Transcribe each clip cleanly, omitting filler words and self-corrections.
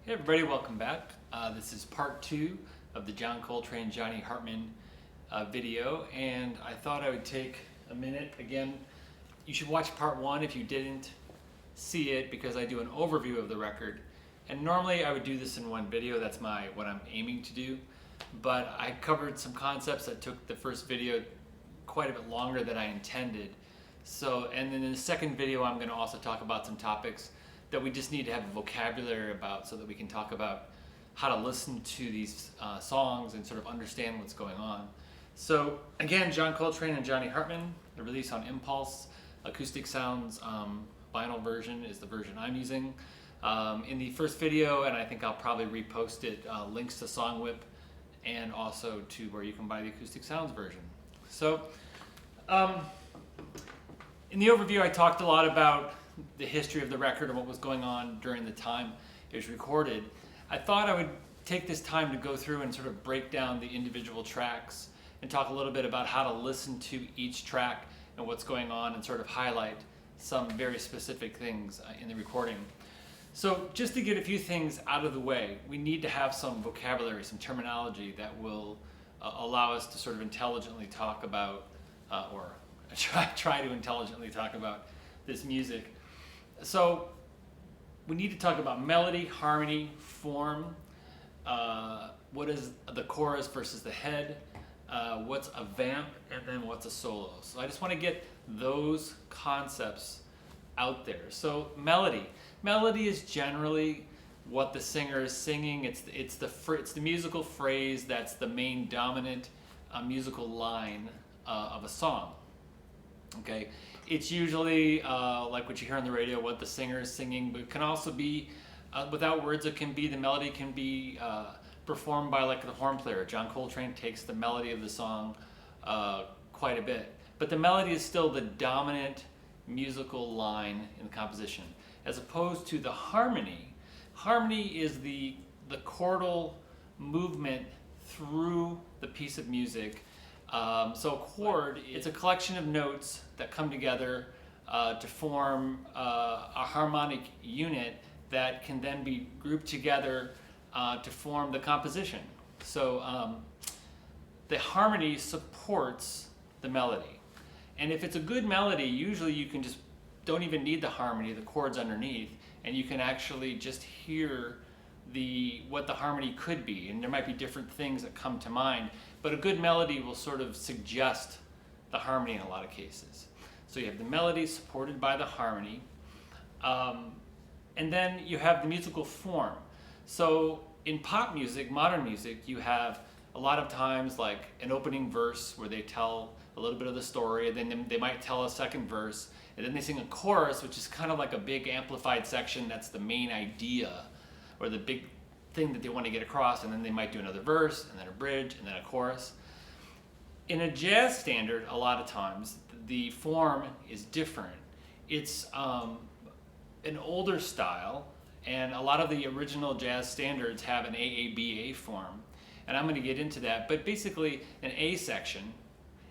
Hey everybody, welcome back. This is part two of the John Coltrane, Johnny Hartman video, and I thought I would take a minute. Again, you should watch part one if you didn't see it, because I do an overview of the record. And normally I would do this in one video, that's what I'm aiming to do. But I covered some concepts that took the first video quite a bit longer than I intended. And then in the second video I'm going to also talk about some topics that we just need to have a vocabulary about, so that we can talk about how to listen to these songs and sort of understand what's going on. So again, John Coltrane and Johnny Hartman, the release on Impulse. Acoustic Sounds vinyl version is the version I'm using. In the first video, and I think I'll probably repost it, links to Songwhip and also to where you can buy the Acoustic Sounds version. So in the overview I talked a lot about the history of the record and what was going on during the time it was recorded. I thought I would take this time to go through and sort of break down the individual tracks and talk a little bit about how to listen to each track and what's going on, and sort of highlight some very specific things in the recording. So just to get a few things out of the way, we need to have some vocabulary, some terminology that will allow us to sort of intelligently talk about, or try to intelligently talk about this music. So we need to talk about melody, harmony, form, what is the chorus versus the head, what's a vamp, and then what's a solo. So I just want to get those concepts out there. So melody is generally what the singer is singing. It's the musical phrase that's the main dominant musical line of a song. Okay, it's usually like what you hear on the radio, what the singer is singing, but it can also be without words. It can be, the melody can be performed by like the horn player. John Coltrane takes the melody of the song quite a bit, but the melody is still the dominant musical line in the composition, as opposed to the harmony. Harmony is the chordal movement through the piece of music. So a chord, it's a collection of notes that come together to form a harmonic unit that can then be grouped together to form the composition. So the harmony supports the melody. And if it's a good melody, usually you can just don't even need the harmony, the chords underneath, and you can actually just hear what the harmony could be. And there might be different things that come to mind, but a good melody will sort of suggest the harmony in a lot of cases. So you have the melody supported by the harmony, and then you have the musical form. So in pop music, modern music, you have a lot of times like an opening verse where they tell a little bit of the story, and then they might tell a second verse, and then they sing a chorus, which is kind of like a big amplified section that's the main idea, or the big thing that they want to get across, and then they might do another verse, and then a bridge, and then a chorus. In a jazz standard, a lot of times, the form is different. It's an older style, and a lot of the original jazz standards have an AABA form, and I'm going to get into that. But basically, an A section,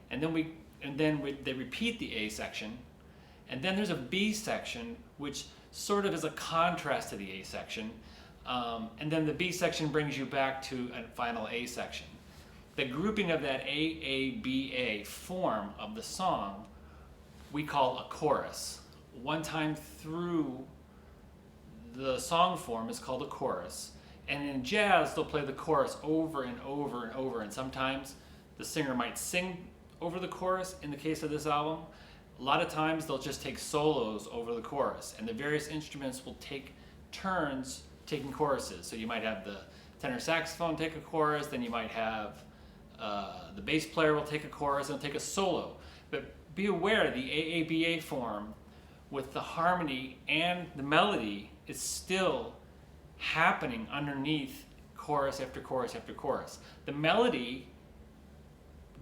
and then they repeat the A section, and then there's a B section, which sort of is a contrast to the A section. And then the B section brings you back to a final A section. The grouping of that AABA form of the song we call a chorus. One time through the song form is called a chorus. And in jazz, they'll play the chorus over and over and over. And sometimes the singer might sing over the chorus. In the case of this album, a lot of times they'll just take solos over the chorus. And the various instruments will take turns taking choruses. So you might have the tenor saxophone take a chorus, then you might have the bass player will take a chorus and take a solo. But be aware, the AABA form with the harmony and the melody is still happening underneath chorus after chorus after chorus. The melody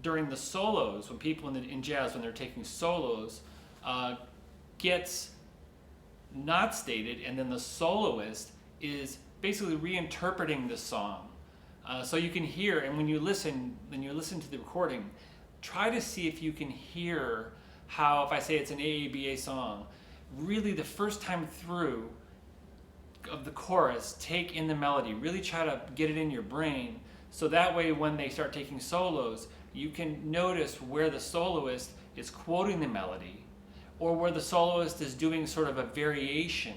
during the solos, when people in jazz, when they're taking solos, gets not stated, and then the soloist is basically reinterpreting the song. So you can hear, and when you listen to the recording, try to see if you can hear how, if I say it's an AABA song, really the first time through, of the chorus, take in the melody, really try to get it in your brain, so that way when they start taking solos, you can notice where the soloist is quoting the melody, or where the soloist is doing sort of a variation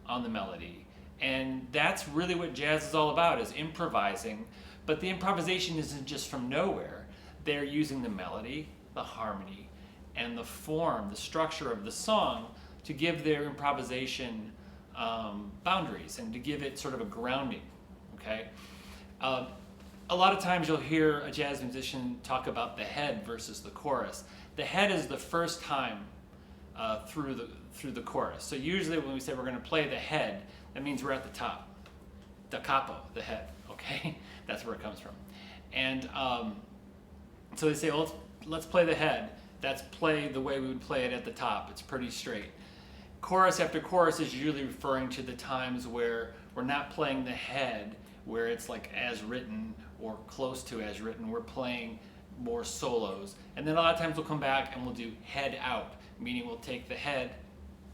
on the melody. And that's really what jazz is all about, is improvising. But the improvisation isn't just from nowhere. They're using the melody, the harmony, and the form, the structure of the song to give their improvisation boundaries and to give it sort of a grounding, okay? A lot of times you'll hear a jazz musician talk about the head versus the chorus. The head is the first time through the chorus. So usually when we say we're going to play the head, that means we're at the top. Da capo, the head, okay? That's where it comes from. And so they say, well, let's play the head. That's play the way we would play it at the top. It's pretty straight. Chorus after chorus is usually referring to the times where we're not playing the head, where it's like as written or close to as written. We're playing more solos. And then a lot of times we'll come back and we'll do head out, meaning we'll take the head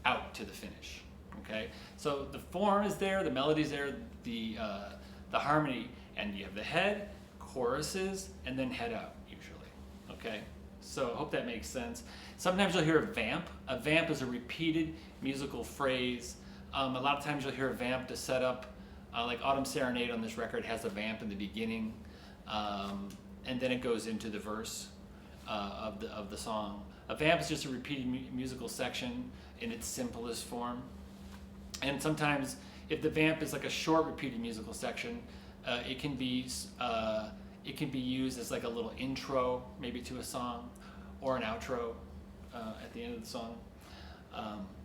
out to the finish. Okay? So the form is there, the melody's there, the harmony, and you have the head, choruses, and then head out usually. Okay? So I hope that makes sense. Sometimes you'll hear a vamp. A vamp is a repeated musical phrase. A lot of times you'll hear a vamp to set up, like Autumn Serenade on this record has a vamp in the beginning, and then it goes into the verse of the song. A vamp is just a repeated musical section in its simplest form. And sometimes if the vamp is like a short repeated musical section, it can be used as like a little intro maybe to a song, or an outro at the end of the song.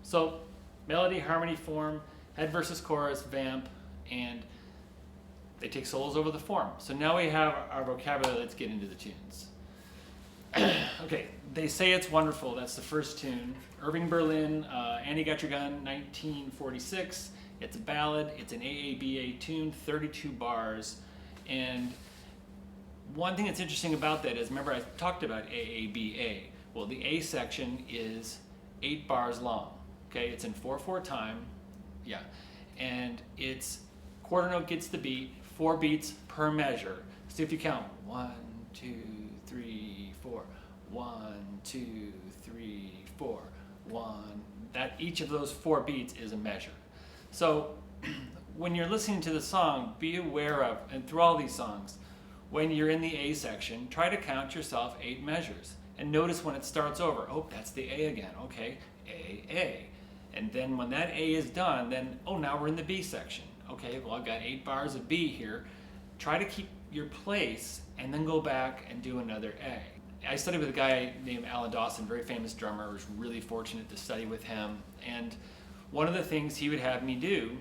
So melody, harmony, form, head versus chorus, vamp, and they take solos over the form. So now we have our vocabulary. Let's get into the tunes. Okay, They Say It's Wonderful, that's the first tune. Irving, Berlin, Annie Got Your Gun, 1946. It's a ballad, it's an AABA tune, 32 bars. And one thing that's interesting about that is, remember I talked about AABA. Well, the A section is 8 bars long. Okay, it's in 4/4 time, yeah. And it's quarter note gets the beat, 4 beats per measure. So if you count 1, 2, 3, 4, 1, 2, 3, 4, 1, that each of those 4 beats is a measure. So when you're listening to the song, be aware of, and through all these songs, when you're in the A section, try to count yourself 8 measures. And notice when it starts over, oh, that's the A again, okay, A, A. And then when that A is done, then, oh, now we're in the B section. Okay, well, I've got 8 bars of B here. Try to keep your place and then go back and do another A. I studied with a guy named Alan Dawson, very famous drummer. I was really fortunate to study with him. And one of the things he would have me do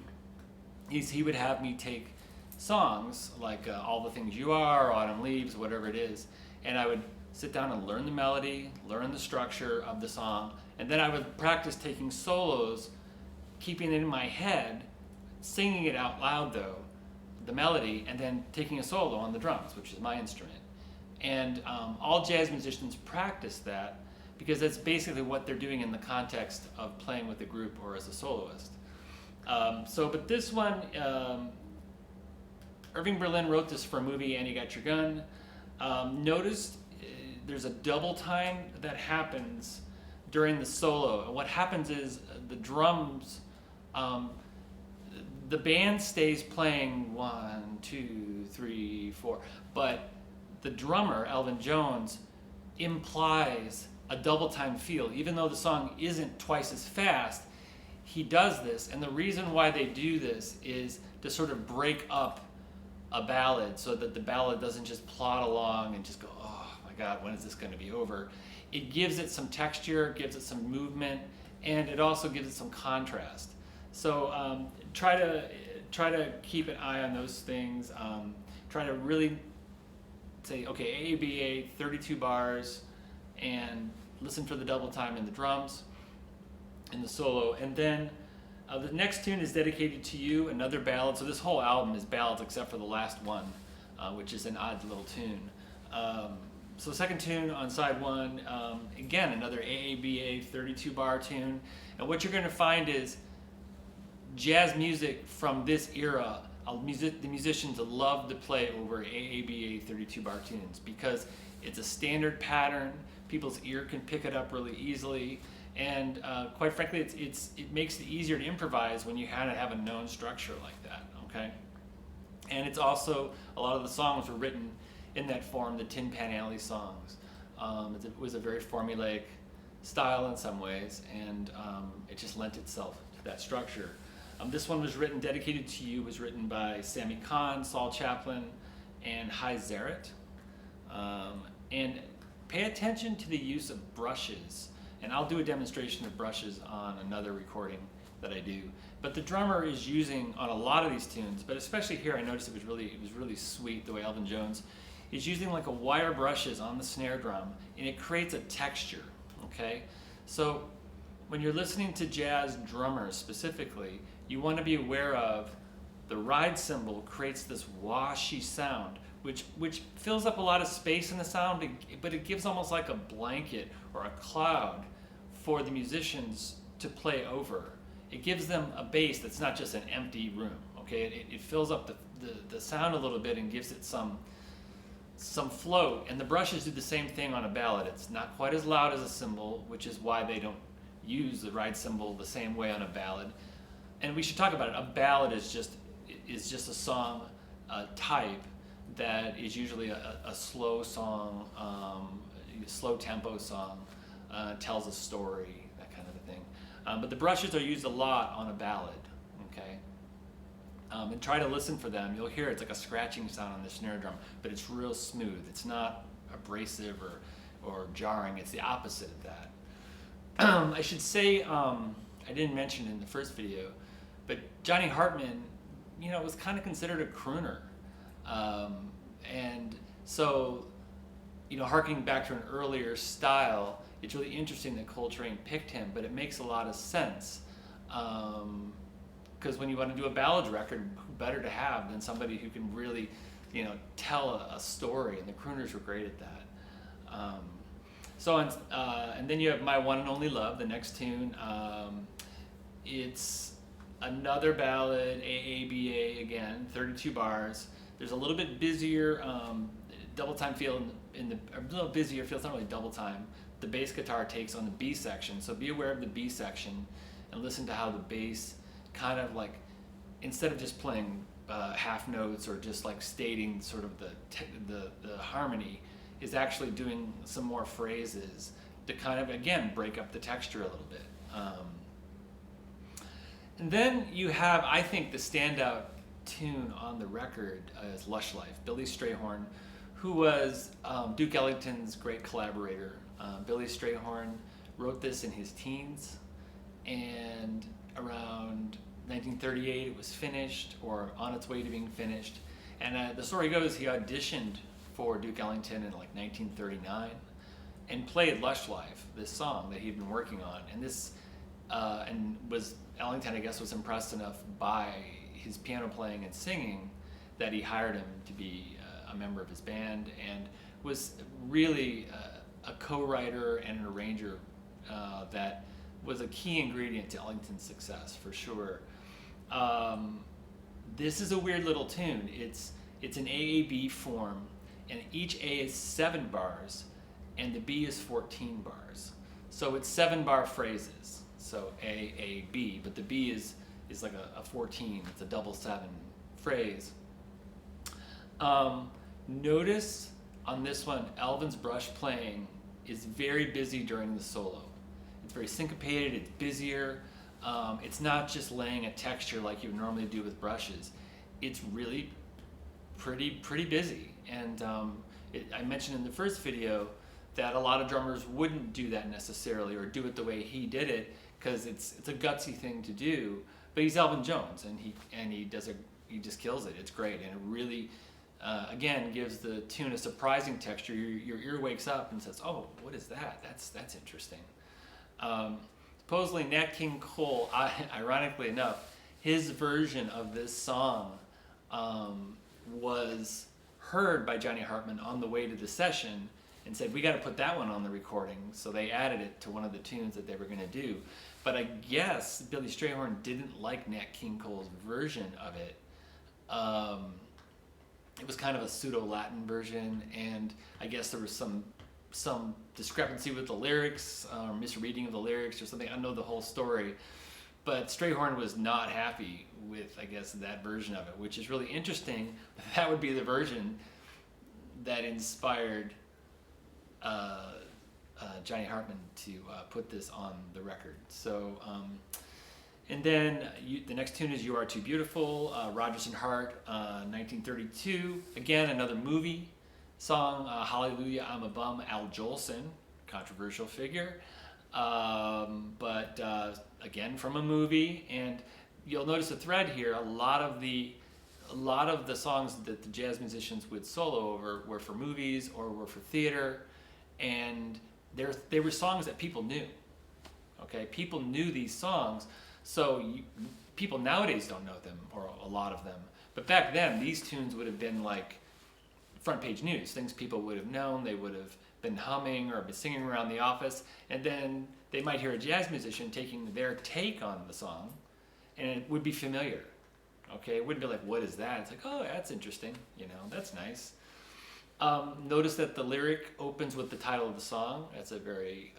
is he would have me take songs like All the Things You Are, Autumn Leaves, whatever it is, and I would sit down and learn the melody, learn the structure of the song, and then I would practice taking solos, keeping it in my head, singing it out loud though, the melody, and then taking a solo on the drums, which is my instrument. And all jazz musicians practice that because that's basically what they're doing in the context of playing with a group or as a soloist. But this one, Irving Berlin wrote this for a movie, Annie Got Your Gun. Notice there's a double time that happens during the solo. And what happens is the drums, the band stays playing 1, 2, 3, 4, but the drummer, Elvin Jones, implies a double time feel. Even though the song isn't twice as fast, he does this. And the reason why they do this is to sort of break up a ballad so that the ballad doesn't just plod along and just go, oh my God, when is this going to be over? It gives it some texture, gives it some movement, and it also gives it some contrast. So try to keep an eye on those things. Try to really say, okay, AABA, 32 bars, and listen for the double time in the drums, in the solo. And then the next tune is Dedicated to You, another ballad. So this whole album is ballads except for the last one, which is an odd little tune. So the second tune on side 1, again, another AABA 32 bar tune. And what you're going to find is jazz music from this era, the musicians love to play over AABA 32-bar tunes because it's a standard pattern. People's ear can pick it up really easily, and quite frankly, it makes it easier to improvise when you kind of have a known structure like that. Okay, and it's also a lot of the songs were written in that form, the Tin Pan Alley songs. It was a very formulaic style in some ways, and it just lent itself to that structure. This one was written, Dedicated to You, was written by Sammy, Cahn, Saul, Chaplin, and Zaret. And pay attention to the use of brushes, and I'll do a demonstration of brushes on another recording that I do. But the drummer is using, on a lot of these tunes, but especially here, I noticed it was really sweet the way Elvin Jones is using like a wire brushes on the snare drum, and it creates a texture. Okay, so when you're listening to jazz drummers specifically, you want to be aware of the ride cymbal creates this washy sound, which fills up a lot of space in the sound, but it gives almost like a blanket or a cloud for the musicians to play over. It gives them a bass that's not just an empty room. Okay, it fills up the sound a little bit and gives it some float. And the brushes do the same thing on a ballad. It's not quite as loud as a cymbal, which is why they don't use the ride cymbal the same way on a ballad. And we should talk about it. A ballad is just a song type that is usually a slow song, slow tempo song, tells a story, that kind of a thing. But the brushes are used a lot on a ballad, okay? And try to listen for them. You'll hear it's like a scratching sound on the snare drum, but it's real smooth. It's not abrasive or jarring. It's the opposite of that. I should say, I didn't mention it in the first video, but Johnny Hartman, was kind of considered a crooner. And so, harking back to an earlier style, it's really interesting that Coltrane picked him, but it makes a lot of sense. Because when you want to do a ballad record, who better to have than somebody who can really, tell a story, and the crooners were great at that. And then you have My One and Only Love, the next tune. It's another ballad, AABA again, 32 bars. There's a little bit busier double time feel a little busier feel. It's not really double time. The bass guitar takes on the B section, so be aware of the B section and listen to how the bass kind of like, instead of just playing half notes or just like stating sort of the harmony, is actually doing some more phrases to kind of, again, break up the texture a little bit. And then you have, I think, the standout tune on the record is Lush Life. Billy Strayhorn, who was Duke Ellington's great collaborator. Billy Strayhorn wrote this in his teens, and around 1938 it was finished, or on its way to being finished. And the story goes he auditioned for Duke Ellington in like 1939 and played Lush Life, this song that he'd been working on. And this Ellington, I guess, was impressed enough by his piano playing and singing that he hired him to be a member of his band, and was really a co-writer and an arranger that was a key ingredient to Ellington's success, for sure. This is a weird little tune. It's an AAB form, and each A is 7 bars, and the B is 14 bars. So it's 7-bar phrases. So A, A, B, but the B is like a 14. It's a double 7 phrase. Notice on this one, Elvin's brush playing is very busy during the solo. It's very syncopated, it's busier. It's not just laying a texture like you would normally do with brushes. It's really pretty busy. And I mentioned in the first video that a lot of drummers wouldn't do that necessarily, or do it the way he did it, because it's a gutsy thing to do. But he's Elvin Jones, and he just kills it. It's great, and it really again gives the tune a surprising texture. Your ear wakes up and says, "Oh, what is that? That's interesting." Supposedly Nat King Cole, ironically enough, his version of this song was heard by Johnny Hartman on the way to the session and said, "We got to put that one on the recording." So they added it to one of the tunes that they were going to do. but I guess Billy Strayhorn didn't like Nat King Cole's version of it. It was kind of a pseudo-Latin version, and I guess there was some discrepancy with the lyrics, misreading of the lyrics or something. I don't know the whole story, but Strayhorn was not happy with, I guess, that version of it, which is really interesting. That would be the version that inspired Johnny Hartman to put this on the record. So, and then the next tune is "You Are Too Beautiful," Rodgers and Hart, 1932. Again, another movie song. "Hallelujah, I'm a Bum," Al Jolson, controversial figure, but again from a movie. And you'll notice a thread here. A lot of the songs that the jazz musicians would solo over were for movies or were for theater, and they were songs that people knew. Okay, people knew these songs, so people nowadays don't know them, or a lot of them. But back then, these tunes would have been like front page news, things people would have known. They would have been humming or been singing around the office, and then they might hear a jazz musician taking their take on the song, and it would be familiar. Okay, it wouldn't be like, what is that? It's like, oh, that's interesting, that's nice. Notice that the lyric opens with the title of the song. That's a very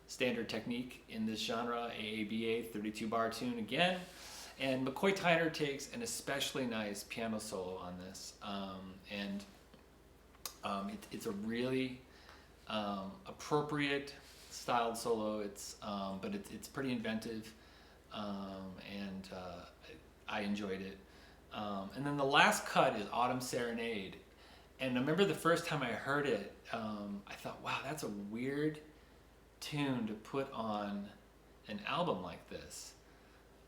standard technique in this genre. AABA, 32-bar tune again. And McCoy Tyner takes an especially nice piano solo on this. It's a really appropriate styled solo. But it's pretty inventive, and I enjoyed it. And then the last cut is "Autumn Serenade." And I remember the first time I heard it, I thought, wow, that's a weird tune to put on an album like this.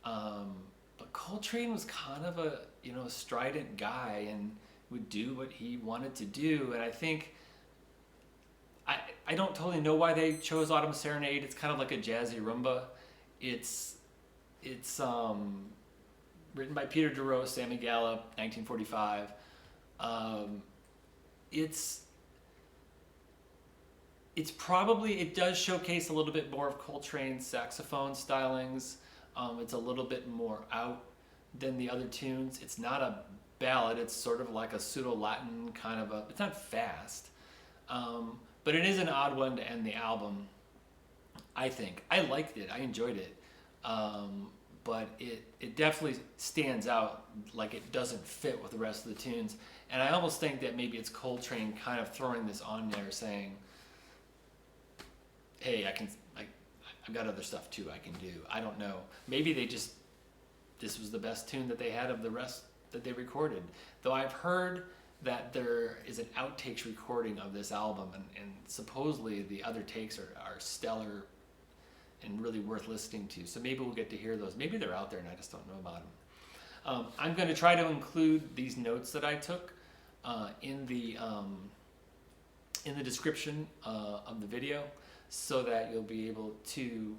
But Coltrane was kind of a strident guy and would do what he wanted to do. And I think, I don't totally know why they chose "Autumn Serenade." It's kind of like a jazzy rumba. It's written by Peter DeRose, Sammy Gallup, 1945. It does showcase a little bit more of Coltrane's saxophone stylings. It's a little bit more out than the other tunes. It's not a ballad. It's sort of like a pseudo-Latin kind of it's not fast. But it is an odd one to end the album, I think. I liked it. I enjoyed it. But it definitely stands out like it doesn't fit with the rest of the tunes. And I almost think that maybe it's Coltrane kind of throwing this on there saying, hey, I've got other stuff too I can do. I don't know. Maybe this was the best tune that they had of the rest that they recorded. Though I've heard that there is an outtakes recording of this album, and supposedly the other takes are stellar and really worth listening to. So maybe we'll get to hear those. Maybe they're out there and I just don't know about them. I'm going to try to include these notes that I took in the description of the video, so that you'll be able to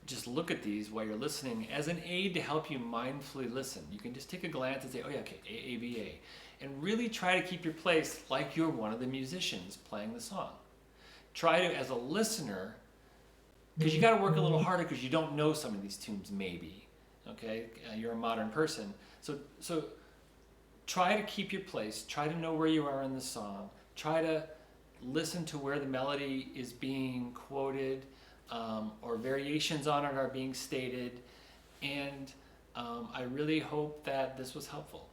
just look at these while you're listening as an aid to help you mindfully listen. You can just take a glance and say, oh yeah, okay, AABA, and really try to keep your place like you're one of the musicians playing the song. Try to, as a listener, because you got to work a little harder because you don't know some of these tunes maybe. Okay, you're a modern person, so try to keep your place. Try to know where you are in the song. Try to listen to where the melody is being quoted, or variations on it are being stated, and I really hope that this was helpful.